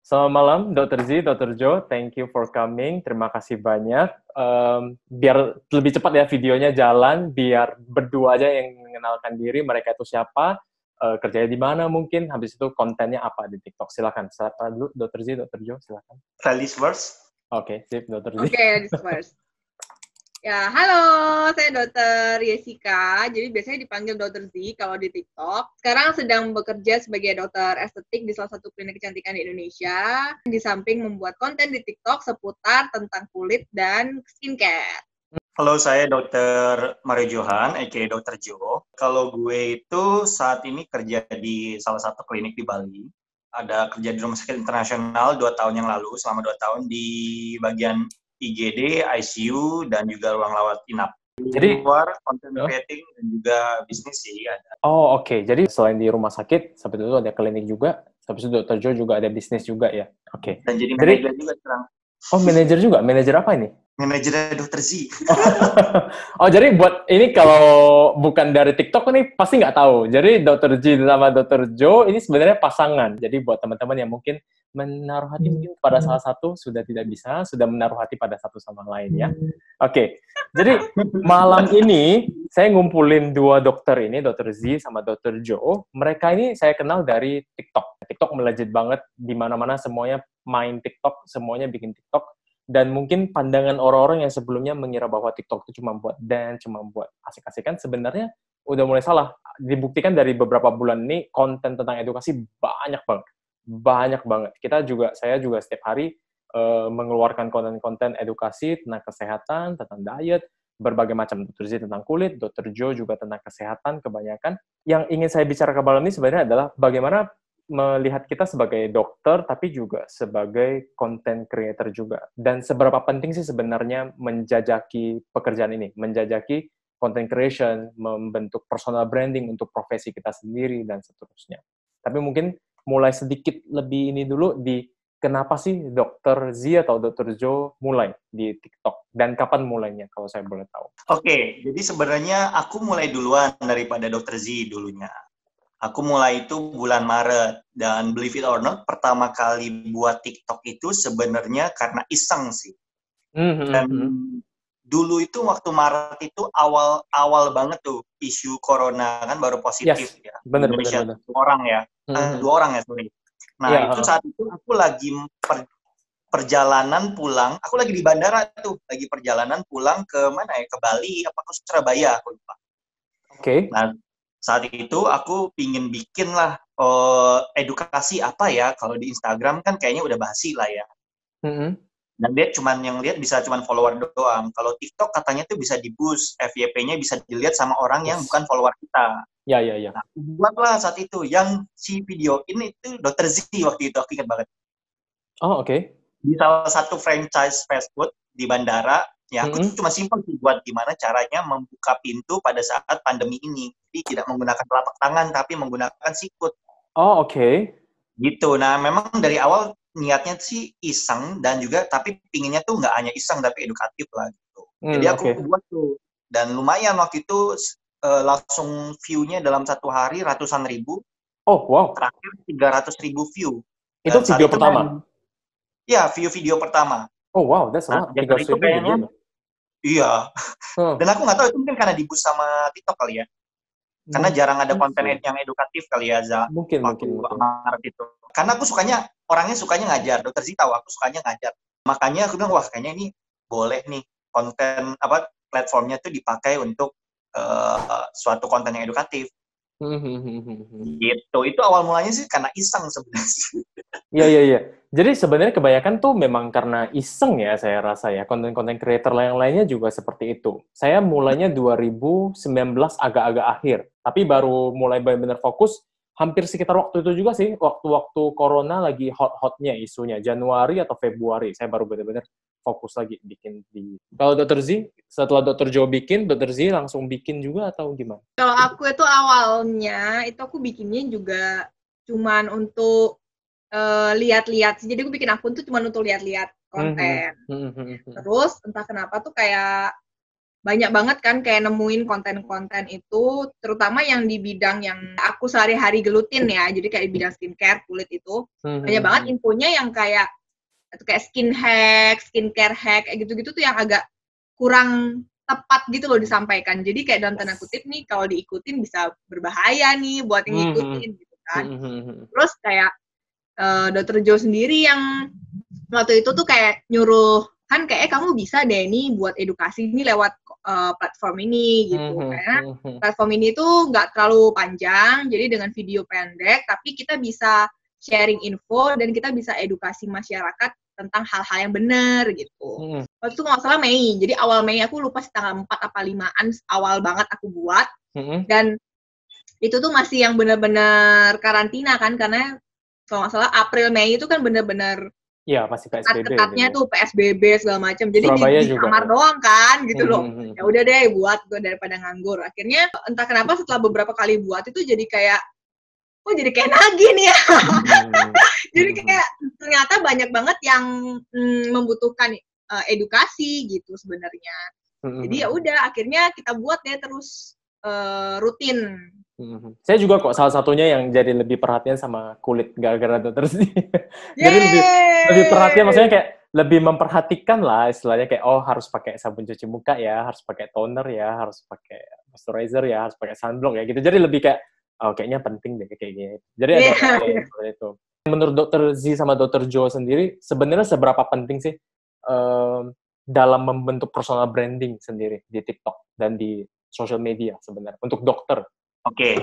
Selamat malam, Dr. Z, Dr. Jo. Thank you for coming. Terima kasih banyak. Biar lebih cepat ya videonya jalan, biar berdua aja yang mengenalkan diri, mereka itu siapa, kerjanya di mana mungkin, habis itu kontennya apa di TikTok. Silakan. Silakan dulu, Dr. Z, Dr. Jo, silakan. Ladies first. Oke, sip, Dr. Z. Oke, ladies first. Ya, halo, saya Dr. Yesika. Jadi biasanya dipanggil Dr. Z kalau di TikTok. Sekarang sedang bekerja sebagai dokter estetik di salah satu klinik kecantikan di Indonesia. Di samping membuat konten di TikTok seputar tentang kulit dan skincare. Halo, saya Dr. Mario Johan, aka Dr. Jo. Kalau gue itu saat ini kerja di salah satu klinik di Bali. Ada kerja di rumah sakit internasional 2 tahun yang lalu, selama 2 tahun di bagian IGD, ICU, dan juga ruang rawat inap. Jadi, luar, content creating, dan juga bisnis sih ada. Oh, oke. Jadi selain di rumah sakit, sampai itu ada klinik juga, habis itu Dr. Jo juga ada bisnis juga ya? Oke. Dan jadi manajer juga sekarang. Oh, manajer juga? Manajer apa ini? Manajernya Dr. Z. Oh, jadi buat ini kalau bukan dari TikTok ini pasti nggak tahu. Jadi Dr. Z sama Dr. Jo ini sebenarnya pasangan. Jadi buat teman-teman yang mungkin menaruh hati mungkin pada salah satu sudah tidak bisa, sudah menaruh hati pada satu sama lain ya. Oke. Jadi malam ini saya ngumpulin 2 dokter ini, Dr. Z sama Dr. Jo. Mereka ini saya kenal dari TikTok. TikTok melejit banget, di mana-mana semuanya main TikTok, semuanya bikin TikTok. Dan mungkin pandangan orang-orang yang sebelumnya mengira bahwa TikTok itu cuma buat dance, cuma buat asik-asikan, sebenarnya udah mulai salah. Dibuktikan dari beberapa bulan ini, konten tentang edukasi banyak banget. Banyak banget. Saya juga setiap hari mengeluarkan konten-konten edukasi tentang kesehatan, tentang diet, berbagai macam. Dr. Z tentang kulit, Dr. Jo juga tentang kesehatan kebanyakan. Yang ingin saya bicarakan malam ini sebenarnya adalah bagaimana melihat kita sebagai dokter, tapi juga sebagai content creator juga. Dan seberapa penting sih sebenarnya menjajaki pekerjaan ini, menjajaki content creation, membentuk personal branding untuk profesi kita sendiri, dan seterusnya. Tapi mungkin mulai sedikit lebih ini dulu di kenapa sih Dr. Z atau Dr. Jo mulai di TikTok? Dan kapan mulainya, kalau saya boleh tahu? Oke, jadi sebenarnya aku mulai duluan daripada Dr. Z dulunya. Aku mulai itu bulan Maret, dan believe it or not, pertama kali buat TikTok itu sebenarnya karena iseng sih. Dan dulu itu waktu Maret itu awal banget tuh isu corona kan baru positif ya. Bener. Indonesia 2 orang ya, 2 orang ya sorry. Nah itu saat itu aku lagi perjalanan pulang, aku lagi di bandara tuh, lagi perjalanan pulang ke mana ya, ke Bali apa ke Surabaya aku lupa. Oke. Nah saat itu aku pingin bikin lah edukasi apa ya, kalau di Instagram kan kayaknya udah basi lah ya. Dan dia yang lihat bisa cuman follower doang. Kalau TikTok katanya tuh bisa di-boost, FYP-nya bisa dilihat sama orang yang bukan follower kita. Ya. Nah, buatlah saat itu yang si video ini tuh Dr. Z waktu itu, aku ingat banget. Oh, oke. Di salah satu franchise fast food di bandara, ya aku cuma simpel sih buat gimana caranya membuka pintu pada saat pandemi ini. Jadi tidak menggunakan telapak tangan, tapi menggunakan sikut. Oh, oke. Gitu. Nah, memang dari awal niatnya sih iseng, dan juga tapi pinginnya tuh nggak hanya iseng tapi edukatif lah gitu. Jadi aku buat tuh, dan lumayan waktu itu langsung view-nya dalam 1 hari ratusan ribu. Oh, wow. Terakhir 300.000 view. Itu video pertama? Iya, view-video pertama. Oh, wow, that's a lot. 300.000 kayaknya. Iya. Dan aku nggak tahu itu mungkin karena di-boost sama TikTok kali ya. Karena jarang ada konten yang edukatif kali ya, Za. Mungkin. Gitu. Karena aku orangnya sukanya ngajar. Dr. Z tahu aku sukanya ngajar. Makanya aku bilang, wah kayaknya ini boleh nih konten platformnya tuh dipakai untuk suatu konten yang edukatif. Gitu. Itu awal mulanya sih karena iseng sebenarnya. Iya. Jadi sebenarnya kebanyakan tuh memang karena iseng ya, saya rasa ya. Konten-konten creator lainnya juga seperti itu. Saya mulainya 2019 agak-agak akhir. Tapi baru mulai benar-benar fokus hampir sekitar waktu itu juga sih. Waktu Corona lagi hot-hotnya isunya. Januari atau Februari. Saya baru benar-benar fokus lagi bikin di... Kalau Dr. Z, setelah Dr. Jo bikin, Dr. Z langsung bikin juga atau gimana? Kalau aku itu awalnya, itu aku bikinnya juga cuman untuk lihat-lihat sih. Jadi aku bikin akun tuh cuma untuk lihat-lihat konten. Terus entah kenapa tuh kayak banyak banget kan kayak nemuin konten-konten itu, terutama yang di bidang yang aku sehari-hari gelutin ya, jadi kayak di bidang skincare, kulit itu, banyak banget infonya yang kayak skincare hack, kayak gitu-gitu tuh yang agak kurang tepat gitu loh disampaikan. Jadi kayak dalam tanda kutip nih, kalau diikutin bisa berbahaya nih buat yang ngikutin gitu kan. Terus kayak Dr. Jo sendiri yang waktu itu tuh kayak nyuruh, kan kayak kamu bisa deh nih buat edukasi ini lewat platform ini gitu. Karena platform ini tuh nggak terlalu panjang, jadi dengan video pendek, tapi kita bisa sharing info dan kita bisa edukasi masyarakat tentang hal-hal yang benar gitu. Waktu itu nggak salah Mei, jadi awal Mei, aku lupa sih tanggal 4 apa 5-an, awal banget aku buat. Dan itu tuh masih yang benar-benar karantina kan, karena kalau nggak salah April Mei itu kan benar-benar ya masih PSBB. Ketatnya tuh PSBB segala macam. Jadi di kamar ya. doang kan gitu loh. Ya udah deh buat gue daripada nganggur. Akhirnya entah kenapa setelah beberapa kali buat itu jadi kayak jadi kayak nagih nih ya. Jadi kayak ternyata banyak banget yang membutuhkan edukasi gitu sebenarnya. Jadi ya udah akhirnya kita buat deh terus rutin. Saya juga kok salah satunya yang jadi lebih perhatian sama kulit gara-gara Dr. Z. Jadi lebih perhatian, maksudnya kayak lebih memperhatikan lah istilahnya, kayak harus pakai sabun cuci muka ya, harus pakai toner ya, harus pakai moisturizer ya, harus pakai sunblock ya gitu. Jadi lebih kayak kayaknya penting deh kayak gini. Jadi ada seperti itu. Menurut Dr. Z sama Dr. Jo sendiri sebenarnya seberapa penting sih dalam membentuk personal branding sendiri di TikTok dan di social media sebenarnya untuk dokter? Oke,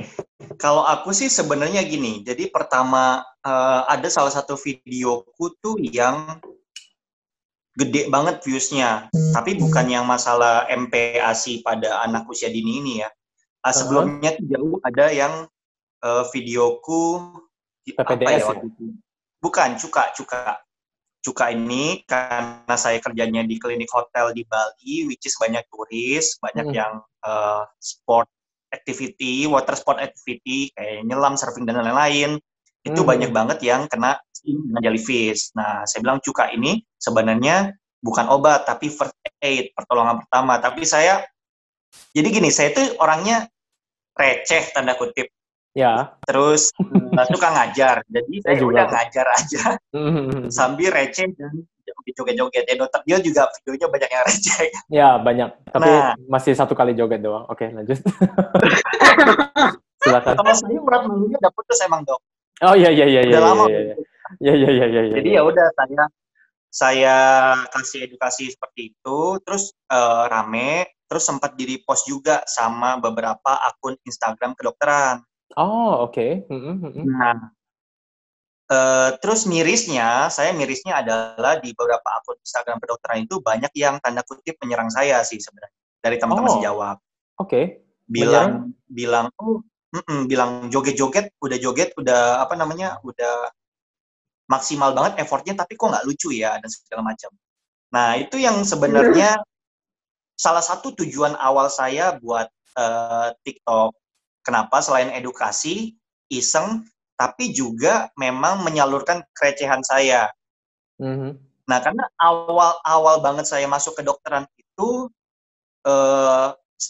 kalau aku sih sebenarnya gini. Jadi pertama ada salah satu videoku tuh yang gede banget views-nya. Tapi bukan yang masalah MPASI pada anak usia dini ini ya. Sebelumnya tuh jauh ada yang videoku PPDS ya? Bukan, Cuka ini karena saya kerjanya di klinik hotel di Bali, which is banyak turis, banyak yang sport activity, water sport activity, kayak nyelam, surfing, dan lain-lain. Itu banyak banget yang kena dengan jellyfish. Nah, saya bilang Cuka ini sebenarnya bukan obat, tapi first aid, pertolongan pertama. Tapi jadi gini, saya tuh orangnya receh, tanda kutip. Ya. Terus suka ngajar, jadi saya udah ngajar aja. Sambil receh dan joget-joget. Ya, Dokter dia juga videonya banyak yang receh. Ya, banyak. Tapi masih 1 kali joget doang. Oke, lanjut. Silakan. Sama saya urat malunya udah putus emang, Dok. Oh iya. Udah lama. Iya. Jadi ya udah saya kasih edukasi seperti itu, terus rame, terus sempat di repost juga sama beberapa akun Instagram kedokteran. Oh, oke. Nah, terus saya mirisnya adalah di beberapa akun Instagram kedokteran itu banyak yang tanda kutip menyerang saya sih sebenarnya dari teman-teman sejawat. Oke. Bilang joget-joget, udah maksimal banget effortnya, tapi kok nggak lucu ya dan segala macam. Nah itu yang sebenarnya salah satu tujuan awal saya buat TikTok. Kenapa? Selain edukasi, iseng, tapi juga memang menyalurkan kerecehan saya. Nah, karena awal banget saya masuk ke dokteran itu,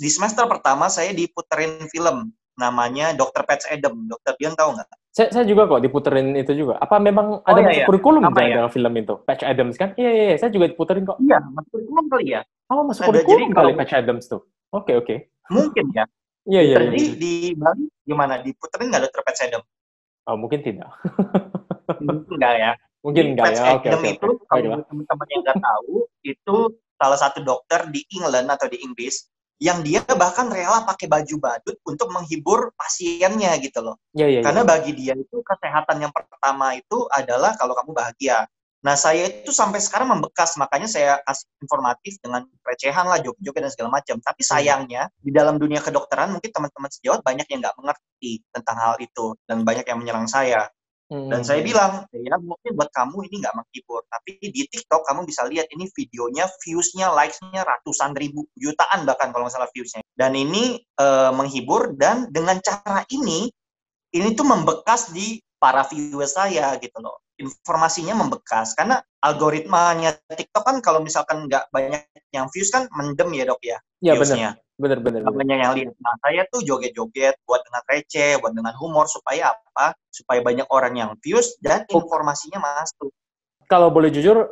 di semester pertama saya diputerin film, namanya Dr. Patch Adams. Dokter Dian tahu nggak? Saya juga kok diputerin itu juga. Apa memang ada masuk kurikulum dalam film itu? Patch Adams kan? Iya, saya juga diputerin kok. Iya, masuk kurikulum kali ya. Oh, masuk kurikulum kali Patch Adams tuh. Oke. Mungkin ya. Iya. Jadi di Bali gimana? Diputerin nggak Dr. Patch Adams? Oh, mungkin tidak. Enggak ya. Mungkin enggak ya. Oke. Itu kalau teman-teman yang nggak tahu, itu salah satu dokter di England atau di Inggris yang dia bahkan rela pakai baju badut untuk menghibur pasiennya gitu loh. Iya. Karena bagi dia itu kesehatan yang pertama itu adalah kalau kamu bahagia. Nah, saya itu sampai sekarang membekas, makanya saya kasih informatif dengan recehan lah, joget-joget dan segala macam. Tapi sayangnya, di dalam dunia kedokteran, mungkin teman-teman sejawat banyak yang nggak mengerti tentang hal itu, dan banyak yang menyerang saya. Dan saya bilang, ya mungkin buat kamu ini nggak menghibur, tapi di TikTok kamu bisa lihat ini videonya, views-nya, likes-nya ratusan ribu, jutaan bahkan kalau nggak salah views-nya. Dan ini menghibur, dan dengan cara ini tuh membekas di para viewers saya gitu loh. Informasinya membekas, karena algoritmanya TikTok kan kalau misalkan nggak banyak yang views kan mendem ya dok ya Iya viewsnya. benar. Nggak banyak yang lihat. Nah saya tuh joget-joget buat dengan receh, buat dengan humor supaya apa? Supaya banyak orang yang views dan informasinya masuk. Kalau boleh jujur,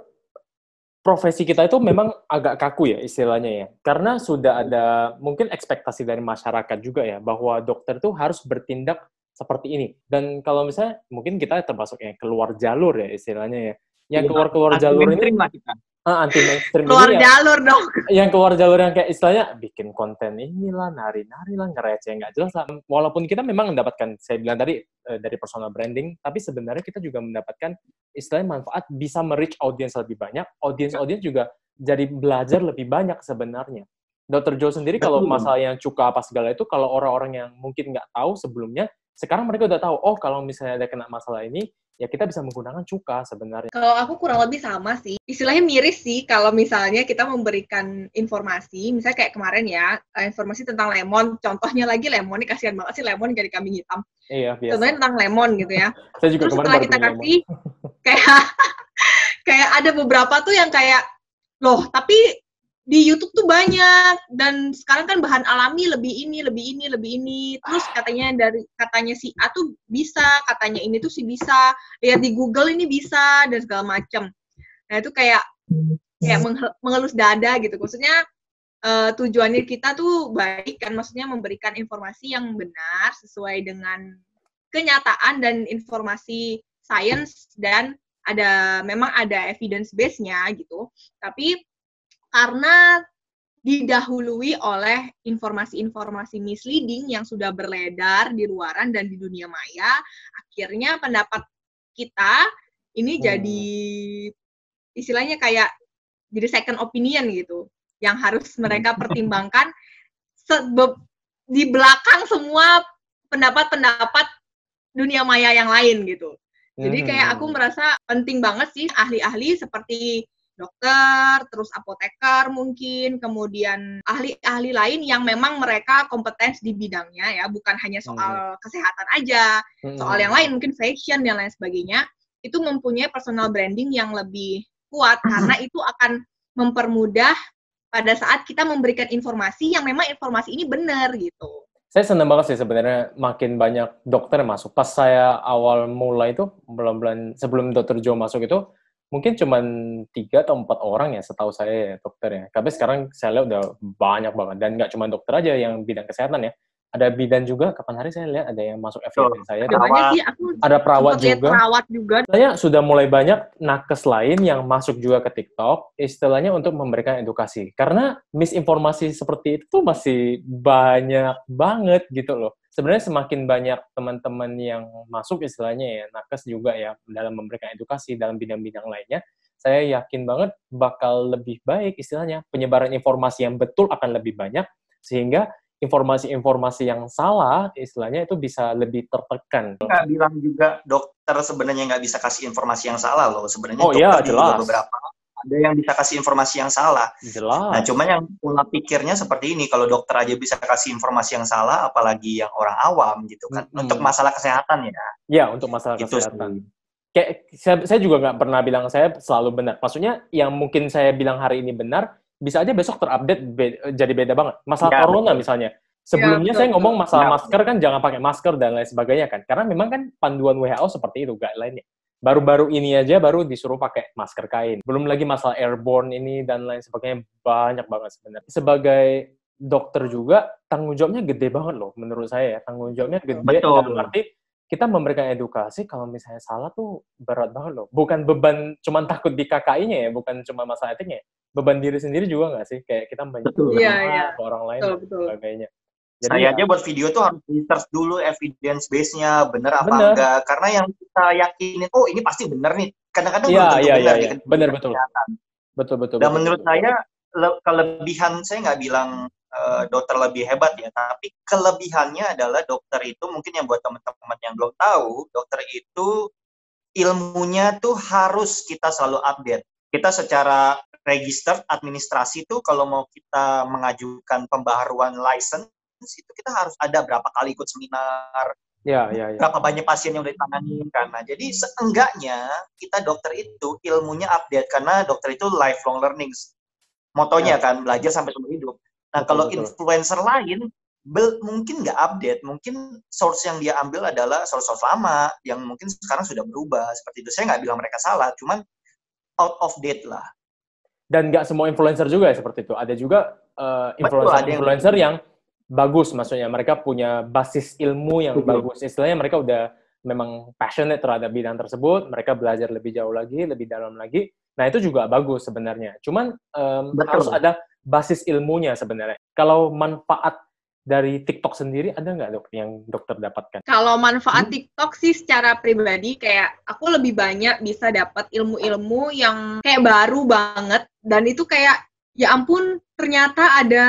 profesi kita itu memang agak kaku ya istilahnya ya. Karena sudah ada mungkin ekspektasi dari masyarakat juga ya, bahwa dokter itu harus bertindak seperti ini. Dan kalau misalnya, mungkin kita termasuk yang keluar jalur ya istilahnya ya. Yang keluar jalur ini, lah kita. anti mainstream Keluar ini ya. jalur dong. Yang keluar jalur yang kayak istilahnya bikin konten inilah, nari-nari lah, ngereceh, nggak jelas lah. Walaupun kita memang mendapatkan, saya bilang tadi, dari personal branding, tapi sebenarnya kita juga mendapatkan istilahnya manfaat bisa merich audiens lebih banyak, audiens juga jadi belajar lebih banyak sebenarnya. Dr. Joe sendiri kalau masalah yang cuka apa segala itu, kalau orang-orang yang mungkin nggak tahu sebelumnya, sekarang mereka udah tahu, oh kalau misalnya ada kena masalah ini, ya kita bisa menggunakan cuka sebenarnya. Kalau aku kurang lebih sama sih. Istilahnya miris sih kalau misalnya kita memberikan informasi, misalnya kayak kemarin ya, informasi tentang lemon, contohnya lagi lemon, ini kasihan banget sih lemon jadi kambing hitam. Iya, biasa. Contohnya tentang lemon gitu ya. Saya juga terus setelah kita kasih, kayak ada beberapa tuh yang kayak, loh tapi di YouTube tuh banyak, dan sekarang kan bahan alami lebih ini. Terus katanya si A tuh bisa, katanya ini tuh sih bisa, lihat di Google ini bisa, dan segala macam. Nah itu kayak mengelus dada gitu. Maksudnya tujuannya kita tuh baik kan, maksudnya memberikan informasi yang benar sesuai dengan kenyataan dan informasi sains, dan memang ada evidence base-nya gitu. Tapi karena didahului oleh informasi-informasi misleading yang sudah beredar di luaran dan di dunia maya, akhirnya pendapat kita ini jadi istilahnya kayak jadi second opinion gitu, yang harus mereka pertimbangkan di belakang semua pendapat-pendapat dunia maya yang lain gitu. Jadi kayak aku merasa penting banget sih ahli-ahli seperti dokter, terus apoteker mungkin, kemudian ahli-ahli lain yang memang mereka kompeten di bidangnya ya, bukan hanya soal kesehatan aja, soal yang lain mungkin fashion dan lain sebagainya, itu mempunyai personal branding yang lebih kuat karena itu akan mempermudah pada saat kita memberikan informasi yang memang informasi ini benar gitu. Saya senang banget sih sebenarnya makin banyak dokter yang masuk. Pas saya awal mulai itu, sebelum Dr. Joe masuk itu, mungkin cuma 3 atau 4 orang ya setahu saya ya dokter ya. Tapi sekarang saya lihat udah banyak banget. Dan nggak cuma dokter aja yang bidang kesehatan ya. Ada bidan juga, kapan hari saya lihat ada yang masuk FYP saya. Ada perawat juga. Saya sudah mulai banyak nakes lain yang masuk juga ke TikTok, istilahnya untuk memberikan edukasi. Karena misinformasi seperti itu masih banyak banget gitu loh. Sebenarnya semakin banyak teman-teman yang masuk istilahnya ya, nakes juga ya, dalam memberikan edukasi dalam bidang-bidang lainnya, saya yakin banget bakal lebih baik istilahnya. Penyebaran informasi yang betul akan lebih banyak, sehingga informasi-informasi yang salah, istilahnya itu bisa lebih tertekan. Nggak bilang juga dokter sebenarnya nggak bisa kasih informasi yang salah loh. Sebenarnya dokter juga beberapa ada yang bisa kasih informasi yang salah. Jelas. Nah, cuman yang pola pikirnya seperti ini, kalau dokter aja bisa kasih informasi yang salah, apalagi yang orang awam gitu kan. Untuk masalah kesehatan ya. Ya, untuk masalah kesehatan. Kayak saya juga nggak pernah bilang saya selalu benar. Maksudnya yang mungkin saya bilang hari ini benar, bisa aja besok terupdate jadi beda banget. Masalah corona misalnya. Sebelumnya saya ngomong masalah masker kan jangan pakai masker dan lain sebagainya kan. Karena memang kan panduan WHO seperti itu, guideline-nya. Baru-baru ini aja baru disuruh pakai masker kain. Belum lagi masalah airborne ini dan lain sebagainya, banyak banget sebenarnya. Sebagai dokter juga, tanggung jawabnya gede banget loh menurut saya ya. Tanggung jawabnya gede. Dalam arti kita memberikan edukasi, kalau misalnya salah tuh berat banget loh. Bukan beban cuman takut di KKI-nya ya, bukan cuma masalah etiknya. Beban diri sendiri juga nggak sih? Kayak kita ke orang lain dan sebagainya. Jadi saya aja buat video tuh harus research dulu evidence base-nya, bener apa enggak. Karena yang kita yakinin, oh ini pasti bener nih. Kadang-kadang belum tentu benar. Iya. Bener, betul. Dan menurut saya, kelebihan, saya nggak bilang dokter lebih hebat ya, tapi kelebihannya adalah dokter itu, mungkin yang buat teman-teman yang belum tahu, dokter itu ilmunya tuh harus kita selalu update. Kita secara register administrasi tuh kalau mau kita mengajukan pembaharuan license, itu kita harus ada berapa kali ikut seminar, Ya. Berapa banyak pasien yang udah ditangani karena. Jadi seenggaknya kita dokter itu ilmunya update karena dokter itu lifelong learning. Motonya kan belajar sampai seumur hidup. Nah, kalau influencer lain mungkin nggak update, mungkin source yang dia ambil adalah source lama yang mungkin sekarang sudah berubah seperti itu. Saya nggak bilang mereka salah, cuman out of date lah. Dan nggak semua influencer juga ya seperti itu. Ada juga influencer yang bagus, maksudnya mereka punya basis ilmu yang bagus. Istilahnya mereka udah memang passionate terhadap bidang tersebut, mereka belajar lebih jauh lagi, lebih dalam lagi. Nah, itu juga bagus sebenarnya. Cuman harus ada basis ilmunya sebenarnya. Kalau manfaat dari TikTok sendiri, ada nggak dok yang dokter dapatkan? Kalau manfaat TikTok sih secara pribadi, kayak aku lebih banyak bisa dapat ilmu-ilmu yang kayak baru banget. Dan itu kayak, ya ampun, ternyata ada